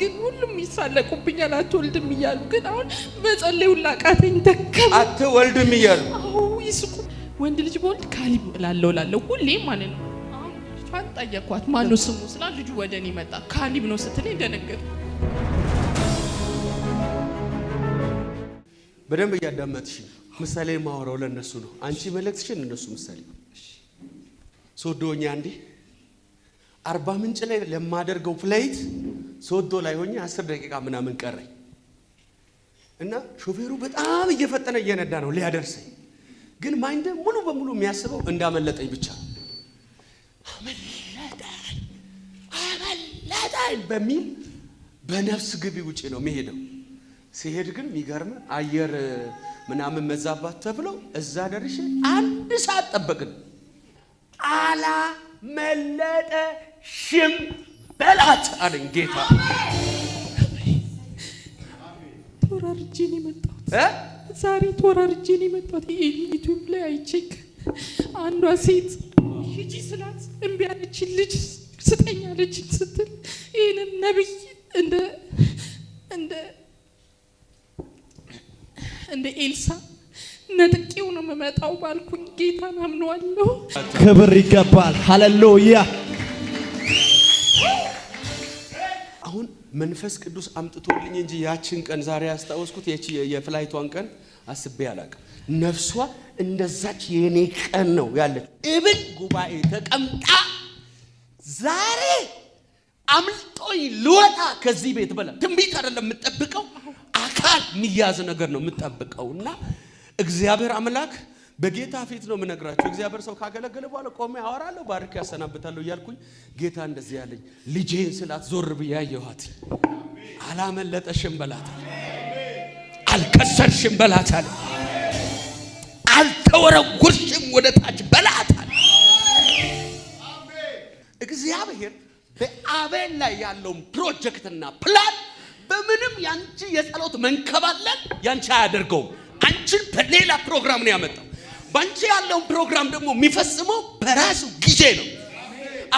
ግን ሁሉም ይሳለቁብኛል አትወልድም እያሉ ግን አሁን መጸለዩ ላቃተኝ ደከም አትወልድም እያሉ አው ይስቁ ወንድ ልጅ በወልድ ካሊብ ላለው ሁሌ ማለት ነው። አሁን ልጅቷን ጠየኳት ማነው ስሙ ስላ ልጁ ወደኔ መጣ ካሊብ ነው ስትለኝ ደነገጥኩ። በደንብ እያዳመጥሽ ምሳሌ ማወራው ለነሱ ነው። አንቺ መልእክትሽን እነሱ ምሳሌ ሶዶኛ እንዴ 40 ምንጭ ላይ ለማደርገው ፍላይት ሶዶ ላይ ሆኜ 10 ደቂቃ ምናምን ቀረኝ እና ሾፌሩ በጣም እየፈጠነ እየነዳ ነው ሊያደርሰኝ ግን ማይንደ ሙሉ በሙሉ የሚያስበው እንዳመለጠኝ ብቻ አመለጠኝ በሚል በነፍስ ግቢ ውጪ ነው የሚሄደው። ሲሄድ ግን የሚገርም አየር ምናምን መዛባት ተብለው እዛ ደርሼ 1 ሰዓት ጠበቅን። አላ መለጠሽም በላት አለኝ ጌታ። ተወራርጄን የመጣሁት ዛሬ ተወራርጄን የመጣሁት ዩቲዩብ ላይ አይቼክ አንዷ ሴት ሂጂ ስላት እምቢ አለች። ልጅ ስጠኝ አለች ስትል ይሄንን ነብይ እንደ ኤልሳ ነጥቄው ነው መመጣው ባልኩኝ ጌታን አምነዋለሁ። ክብር ይገባል። ሃሌሉያ። አሁን መንፈስ ቅዱስ አምጥቶልኝ እንጂ ያችን ቀን ዛሬ ያስታወስኩት የፍላይቷን ቀን አስቤ አላቅም። ነፍሷ እንደዛች የኔ ቀን ነው ያለች እብን ጉባኤ ተቀምጣ ዛሬ አምልጦኝ ልወጣ ከዚህ ቤት በላ ትንቢት አይደለም የምጠብቀው አካል የሚያዝ ነገር ነው የምጠብቀውና እግዚአብሔር አምላክ በጌታ ፊት ነው የምነግራችሁ። እግዚአብሔር ሰው ካገለገለ በኋላ ቆሜ አወራለሁ ባርክ ያሰናብታለሁ እያልኩኝ ጌታ እንደዚህ ያለኝ ልጄን ስላት ዞር ብዬ አየኋት። አላመለጠሽም በላት፣ አልከሰርሽም በላት፣ አልተወረወርሽም ወደ ታች በላት። እግዚአብሔር በአቤል ላይ ያለውን ፕሮጀክትና ፕላን በምንም ያንቺ የጸሎት መንከባለን ያንቺ አያደርገውም። አንቺን በሌላ ፕሮግራም ነው ያመጣው። ባንቺ ያለውን ፕሮግራም ደግሞ የሚፈጽመው በራሱ ጊዜ ነው።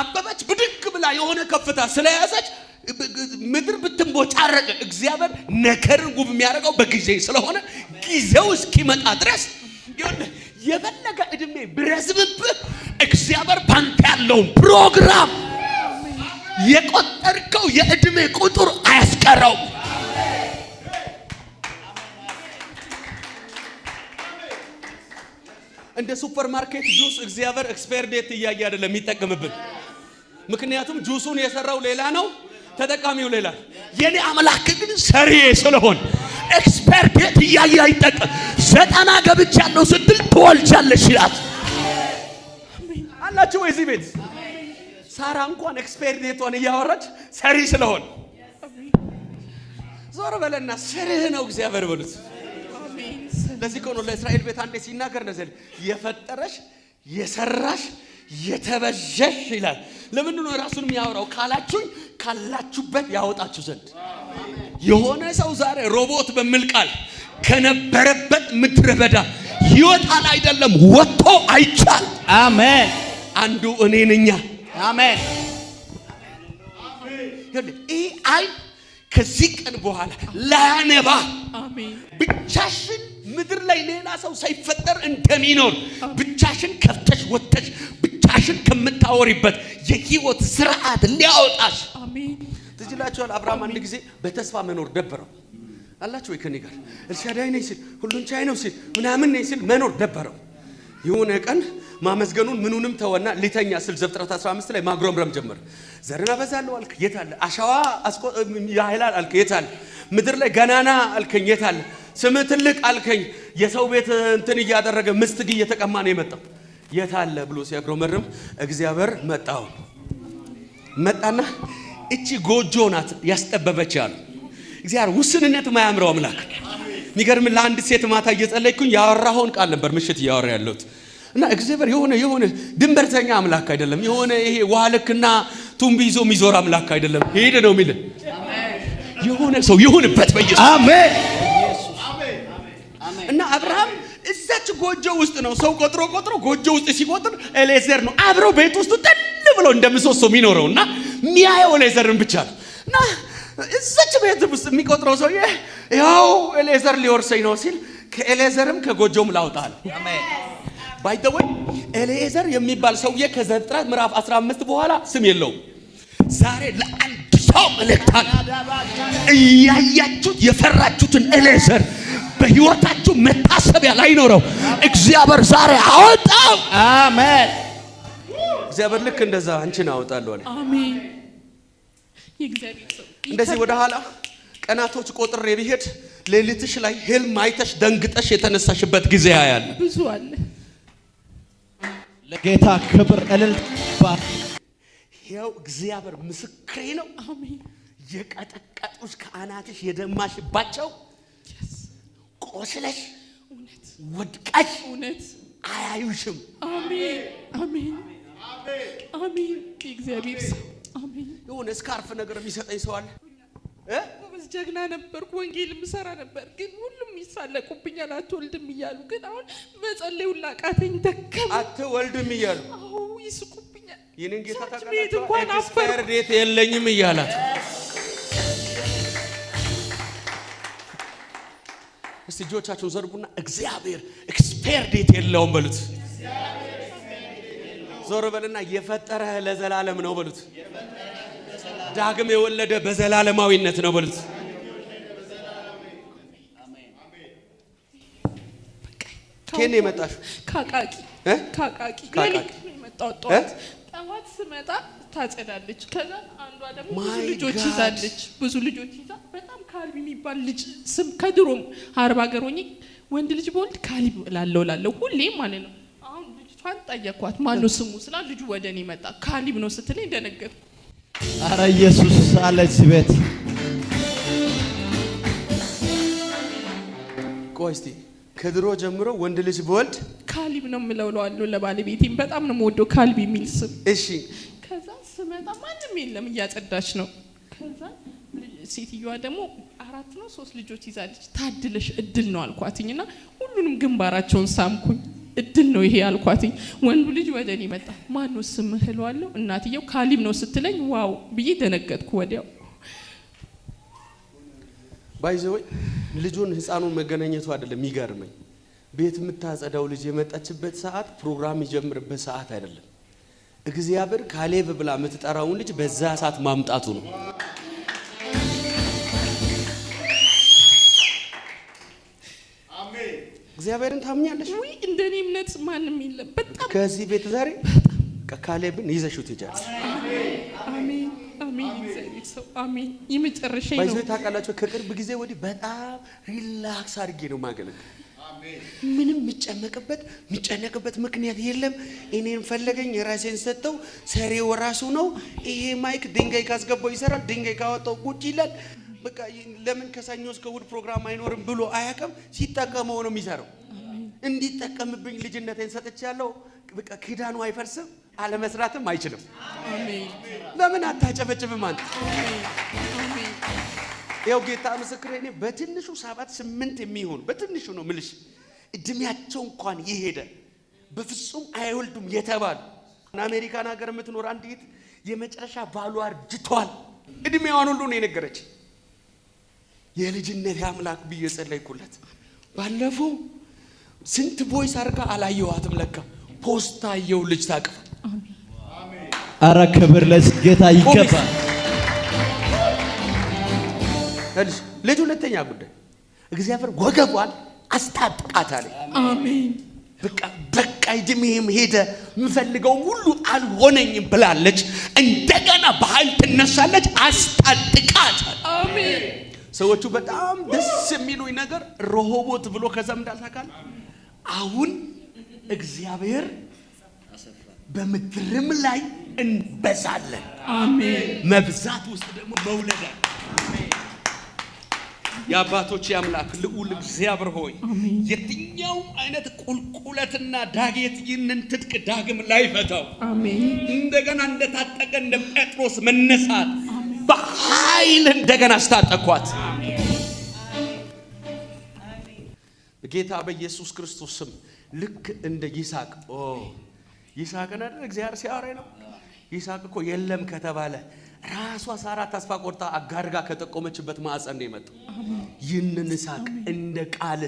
አበበች ብድግ ብላ የሆነ ከፍታ ስለያዘች ምድር ብትንቦጫረቅ እግዚአብሔር ነገርን ውብ የሚያደርገው በጊዜ ስለሆነ ጊዜው እስኪመጣ ድረስ የፈለገ እድሜ ብረዝምብህ እግዚአብሔር ባንተ ያለውን ፕሮግራም የቆጠርከው የእድሜ ቁጥር አያስቀረው። እንደ ሱፐርማርኬት ጁስ እግዚአብሔር ኤክስፓየር ዴት እያየ አይደለም የሚጠቀምብን። ምክንያቱም ጁሱን የሰራው ሌላ ነው፣ ተጠቃሚው ሌላ። የኔ አምላክ ግን ሰሪዬ ስለሆነ ኤክስፓየር ዴት እያየ አይጠቀም። 90 ገብቻለሁ ስትል ትወልጃለሽ ይላል አላችሁ ወይ እዚህ ቤት? ሳራ እንኳን ኤክስፓየር ዴቷን እያወራች ሰሪ ስለሆነ ዞር በለና ስርህ ነው እግዚአብሔር በሉት። ለዚህ እኮ ነው ለእስራኤል ቤት አንዴ ሲናገር ነዘል የፈጠረሽ የሰራሽ የተበጀሽ ይላል። ለምን ነው ራሱን የሚያወራው ካላችሁኝ ካላችሁበት ያወጣችሁ ዘንድ። የሆነ ሰው ዛሬ ሮቦት በሚል ቃል ከነበረበት ምድረ በዳ ይወጣል አይደለም ወጥቶ አይቻል። አሜን። አንዱ እኔ ነኝ። አሜን። አይ ከዚህ ቀን በኋላ ላነባ አሜን ብቻሽን ምድር ላይ ሌላ ሰው ሳይፈጠር እንደሚኖር ብቻሽን ከፍተሽ ወጥተሽ ብቻሽን ከምታወሪበት የህይወት ስርዓት ሊያወጣሽ። አሜን። ትጅላችኋል። አብርሃም አንድ ጊዜ በተስፋ መኖር ደበረው አላችሁ ወይ ከኔ ጋር? ኤልሻዳይ ነኝ ሲል ሁሉን ቻይ ነው ሲል ምናምን ነኝ ሲል መኖር ደበረው። የሆነ ቀን ማመስገኑን ምኑንም ተወና ሊተኛ ስል ዘፍጥረት 15 ላይ ማግሮምረም ጀመረ። ዘርን አበዛለሁ አልክ የት አለ? አሸዋ ያህላል አልክ የት አለ? ምድር ላይ ገናና አልከኝ የት አለ? ስም ትልቅ አልከኝ የሰው ቤት እንትን እያደረገ ምስትግ እየተቀማ ነው የመጣው የት አለ ብሎ ሲያግሮመርም እግዚአብሔር መጣና እቺ ጎጆ ናት ያስጠበበች ያለው እግዚአብሔር። ውስንነት ማያምረው አምላክ። የሚገርም ለአንድ ሴት ማታ እየጸለይኩኝ ያወራውን ቃል ነበር ምሽት እያወራ ያለሁት እና እግዚአብሔር የሆነ ድንበርተኛ አምላክ አይደለም። የሆነ ይሄ ዋልክና ቱምቢ ይዞ የሚዞር አምላክ አይደለም። ሄደ ነው የሚል የሆነ ሰው ይሁንበት በኢየሱስ አሜን። እና አብርሃም እዛች ጎጆ ውስጥ ነው ሰው ቆጥሮ ጎጆ ውስጥ ሲቆጥር ኤሌዘር ነው አብሮ ቤት ውስጥ ጥል ብሎ እንደምሰሶ የሚኖረውና የሚያየው ኤሌዘርን ብቻ ነው። እና እዛች ቤት ውስጥ የሚቆጥረው ሰውዬ ያው ኤሌዘር ሊወርሰኝ ነው ሲል ከኤሌዘርም ከጎጆም ላውጣል። አሜን። ባይ ዘ ወይ ኤሌዘር የሚባል ሰውዬ ከዘፍጥረት ምዕራፍ 15 በኋላ ስም የለውም። ዛሬ ለአንድ ሰው መልእክታል። እያያችሁት የፈራችሁትን ኤሌዘር በህይወታችሁ መታሰቢያ ላይ ኖረው እግዚአብሔር ዛሬ አወጣው። አሜን። እግዚአብሔር ልክ እንደዛ አንቺን አወጣለሁ አለ። አሜን። የእግዚአብሔር ሰው እንደዚህ ወደ ኋላ ቀናቶች ቆጥሬ ቢሄድ ሌሊትሽ ላይ ህልም አይተሽ ደንግጠሽ የተነሳሽበት ጊዜ ያያል። ብዙ አለ። ለጌታ ክብር እልልታ። ይኸው እግዚአብሔር ምስክሬ ነው። አሜን። የቀጠቀጡሽ ከአናትሽ የደማሽባቸው ቆስለሽ እውነት ወድቀሽ እውነት አያዩሽም። አሜን አሜን አሜን። የእግዚአብሔር ሰው አሜን። የሆነ ስካርፍ ነገር የሚሰጠኝ ሰው አለ። ጎበዝ ጀግና ነበርኩ፣ ወንጌል ምሰራ ነበር። ግን ሁሉም ይሳለቁብኛል አትወልድም እያሉ። ግን አሁን መጸለይ ሁላ ቃተኝ፣ ደከመኝ። አትወልድም እያሉ አዎ ይስቁብኛል። የኔን ጌታ ቤት ታውቃላችሁ፣ እንኳን ኤክስፓየር ዴት የለኝም እያላት። እስቲ እጆቻችሁን ዘርጉና እግዚአብሔር ኤክስፓየር ዴት የለውም በሉት። ዞር በልና የፈጠረህ ለዘላለም ነው በሉት። ዳግም የወለደ በዘላለማዊነት ነው በሉት። ከኔ የመጣሽው ካቃቂ ካቃቂ ካቃቂ ነው የመጣው። ጠዋት ስመጣ ታጸዳለች። ከዛ አንዷ ደግሞ ብዙ ልጆች ይዛለች። ብዙ ልጆች ይዛ በጣም ካልቢ የሚባል ልጅ ስም ከድሮም አርባ ሀገር ሆኜ ወንድ ልጅ በወልድ ካልቢ ላለው ሁሌ ማለት ነው። አሁን ልጅቷን ጠየኳት ማነው ስሙ ስላ ልጁ ወደኔ መጣ። ካሊብ ነው ስትለኝ ደነገጥኩ። አረ ኢየሱስ አለ እዚህ ቤት። ቆይ እስቲ ከድሮ ጀምሮ ወንድ ልጅ በወልድ ካሊብ ነው የምለውለዋለሁ ለባለቤቴም በጣም ነው የምወደው ካልቢ የሚል ስም። እሺ ከዛ ስመጣ ማንም የለም እያጸዳች ነው። ከዛ ሴትዮዋ ደግሞ 4 ነው 3 ልጆች ይዛለች። ታድለሽ እድል ነው አልኳትኝና ሁሉንም ግንባራቸውን ሳምኩኝ። እድል ነው ይሄ አልኳትኝ። ወንዱ ልጅ ወደኔ መጣ። ማን ነው ስምህ እለዋለሁ። እናትየው ካሊብ ነው ስትለኝ ዋው ብዬ ደነገጥኩ ወዲያው። ባይዘወይ ልጁን ህፃኑን መገናኘቱ አይደለም የሚገርመኝ፣ ቤት የምታጸዳው ልጅ የመጣችበት ሰዓት ፕሮግራም ይጀምርበት ሰዓት አይደለም። እግዚአብሔር ካሌብ ብላ የምትጠራውን ልጅ በዛ ሰዓት ማምጣቱ ነው። አሜን። እግዚአብሔርን ታምኛለሽ ወይ? እንደኔ እምነት ማንም የለም። በጣም ከዚህ ቤት ዛሬ ካሌብን ይዘሽው ትሄጃለሽ። አሜን አሜን። እግዚአብሔር ሰው አሜን። የመጨረሻዬ ነው። ባይዘው ታውቃላችሁ፣ ከቅርብ ጊዜ ወዲህ በጣም ሪላክስ አድርጌ ነው ማገለግል። ምንም የሚጨነቅበት ምክንያት የለም። እኔን ፈለገኝ፣ የራሴን ሰጠው፣ ሰሪው ራሱ ነው። ይሄ ማይክ ድንጋይ ካስገባው ይሰራል፣ ድንጋይ ካወጣው ቁጭ ይላል። በቃ ለምን ከሰኞ እስከ እሑድ ፕሮግራም አይኖርም ብሎ አያውቅም። ሲጠቀመው ነው የሚሰራው። እንዲጠቀምብኝ ልጅነቴን ሰጥቻለሁ። በቃ ኪዳኑ አይፈርስም፣ አለመስራትም አይችልም። አሜን። ለምን አታጨበጭብም አንተ? አሜን። ያው ጌታ ምስክሬ ነው። በትንሹ 7-8 የሚሆኑ በትንሹ ነው ምልሽ እድሜያቸው እንኳን ይሄደ በፍጹም አይወልዱም የተባሉ አሜሪካን ሀገር የምትኖር አንዲት የመጨረሻ ባሏ አርጅቷል። እድሜዋን ሁሉ ነው የነገረች። የልጅነት አምላክ ብዬ ጸለይኩለት። ባለፈው ስንት ቮይስ አርጋ አላየዋትም። ለካ ፖስታ የው ልጅ ታቅፍ። አሜን። አረ ክብር ለዚህ ጌታ ይገባል። ልጅ ሁለተኛ ጉዳይ እግዚአብሔር ወገቧን አስታጥቃታል። አሜን። በቃ እድሜም ሄደ የምፈልገው ሁሉ አልሆነኝም ብላለች። እንደገና በኃይል ትነሳለች። አስታጥቃታል። አሜን። ሰዎቹ በጣም ደስ የሚሉኝ ነገር ረሆቦት ብሎ ከዘምዳል ታውቃል። አሁን እግዚአብሔር በምድርም ላይ እንበዛለን። አሜን። መብዛት ውስጥ ደግሞ መውለድ። የአባቶች አምላክ ልዑል እግዚአብሔር ሆይ የትኛው አይነት ቁልቁለትና ዳገት ይህንን ትጥቅ ዳግም ላይ ፈታው። አሜን። እንደገና እንደታጠቀ እንደ ጴጥሮስ መነሳት በኃይል እንደገና አስታጠቋት። ጌታ በኢየሱስ ክርስቶስ ስም ልክ እንደ ይስሐቅን አይደል እግዚአብሔር ሲያወራ ነው። ይስሐቅ እኮ የለም ከተባለ ራሷ ሳራ ተስፋ ቆርጣ አጋር ጋር ከጠቆመችበት ማዕፀን ነው የመጣው። ይህንን ይስሐቅ እንደ ቃል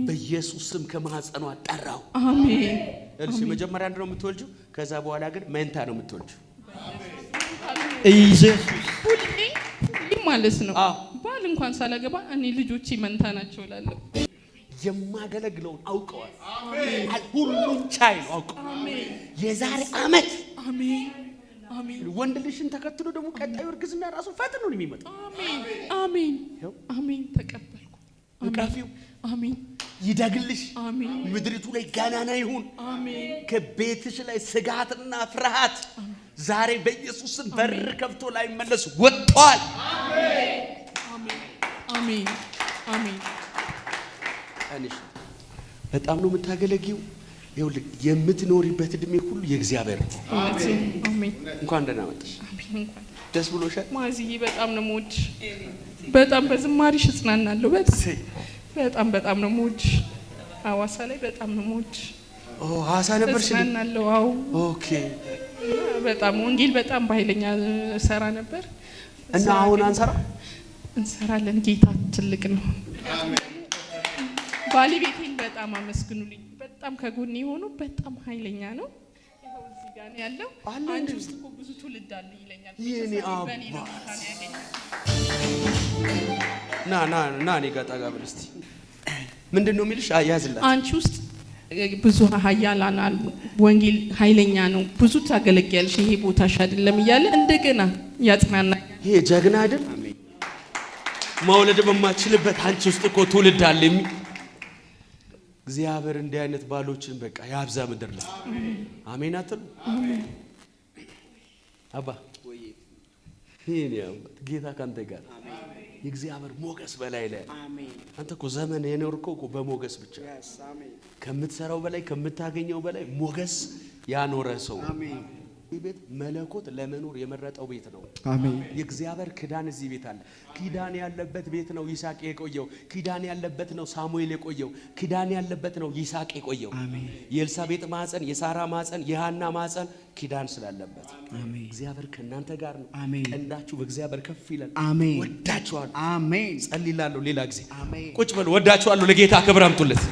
በኢየሱስ ስም ከማዕፀኗ ጠራው። አሜን። እሺ መጀመሪያ አንድ ነው የምትወልጂው፣ ከዛ በኋላ ግን መንታ ነው የምትወልጂው። ኢየሱስ ሁሌ ማለት ነው። ባል እንኳን ሳላገባ እኔ ልጆቼ መንታ ናቸው እላለሁ። የማገለግለውን አውቀዋል። ሁሉን ቻይ ነው አውቀዋል። የዛሬ ዓመት አሜን አሜን። ወንድ ልጅን ተከትሎ ደግሞ ቀጣዩ እርግዝና ራሱ ፈጥኖ ነው የሚመጣው። አሜን አሜን አሜን። ተቀበልኩ። አቃፊው አሜን። ይደግልሽ። አሜን። ምድሪቱ ላይ ጋናና ይሁን። አሜን። ከቤትሽ ላይ ስጋትና ፍርሃት ዛሬ በኢየሱስ ስም በር ከፍቶ ላይ መለስ ወጥቷል። አሜን አሜን አሜን። አንሽ በጣም ነው የምታገለጊው። ይኸውልህ የምትኖሪበት እድሜ ሁሉ የእግዚአብሔር ነው። አሜን። እንኳን ደህና መጣሽ። አሜን። ደስ ብሎሻል? ማዚዬ በጣም ነው የምወድሽ። በጣም በዝማሬሽ እጽናናለሁ። በጣም ነው የምወድሽ። ሐዋሳ ላይ በጣም ነው የምወድሽ። ሐዋሳ ነበርሽ? እጽናናለሁ። አዎ። ኦኬ። በጣም ወንጌል በጣም በኃይለኛ ሰራ ነበር እና አሁን እንሰራለን። ጌታ ትልቅ ነው። ባለቤቴን በጣም አመስግኑልኝ። በጣም ከጎኔ ሆኖ በጣም ኃይለኛ ነው። ይኸው እዚህ ጋር ነው ያለው። አንቺ ውስጥ እኮ ብዙ ትውልድ አለ ይለኛል። የኔ አባ ና እኔ ጋር ጠጋ ብል እስቲ። ምንድን ነው የሚልሽ? ያዝላት። አንቺ ውስጥ ብዙ ኃያላን አሉ። ወንጌል ኃይለኛ ነው። ብዙ ታገለግያለሽ። ይሄ ቦታሽ አይደለም እያለ እንደገና ያጽናናኛል። ይሄ ጀግና አይደል? መውለድ በማችልበት አንቺ ውስጥ እኮ ትውልድ አለ። እግዚአብሔር እንዲህ አይነት ባሎችን በቃ ያብዛ ምድር ላይ። አሜን አትሉ? አባ ይሄን ጌታ ካንተ ጋር የእግዚአብሔር ሞገስ በላይ ላይ። አንተ እኮ ዘመን የኖርከው እኮ በሞገስ ብቻ። ከምትሰራው በላይ ከምታገኘው በላይ ሞገስ ያኖረ ሰው። ይህ ቤት መለኮት ለመኖር የመረጠው ቤት ነው። አሜን። የእግዚአብሔር ኪዳን እዚህ ቤት አለ። ኪዳን ያለበት ቤት ነው ይስሐቅ የቆየው። ኪዳን ያለበት ነው ሳሙኤል የቆየው። ኪዳን ያለበት ነው ይስሐቅ የቆየው። አሜን። የኤልሳቤጥ ማህፀን፣ የሳራ ማህፀን፣ የሃና ማህፀን ኪዳን ስላለበት አሜን። እግዚአብሔር ከእናንተ ጋር ነው። አሜን። ቀንዳችሁ በእግዚአብሔር ከፍ ይላል። አሜን። ወዳችኋለሁ። አሜን። ጸልይላለሁ። ሌላ ጊዜ ቁጭ በሉ። ወዳችኋለሁ። ለጌታ ክብር አምጡለት።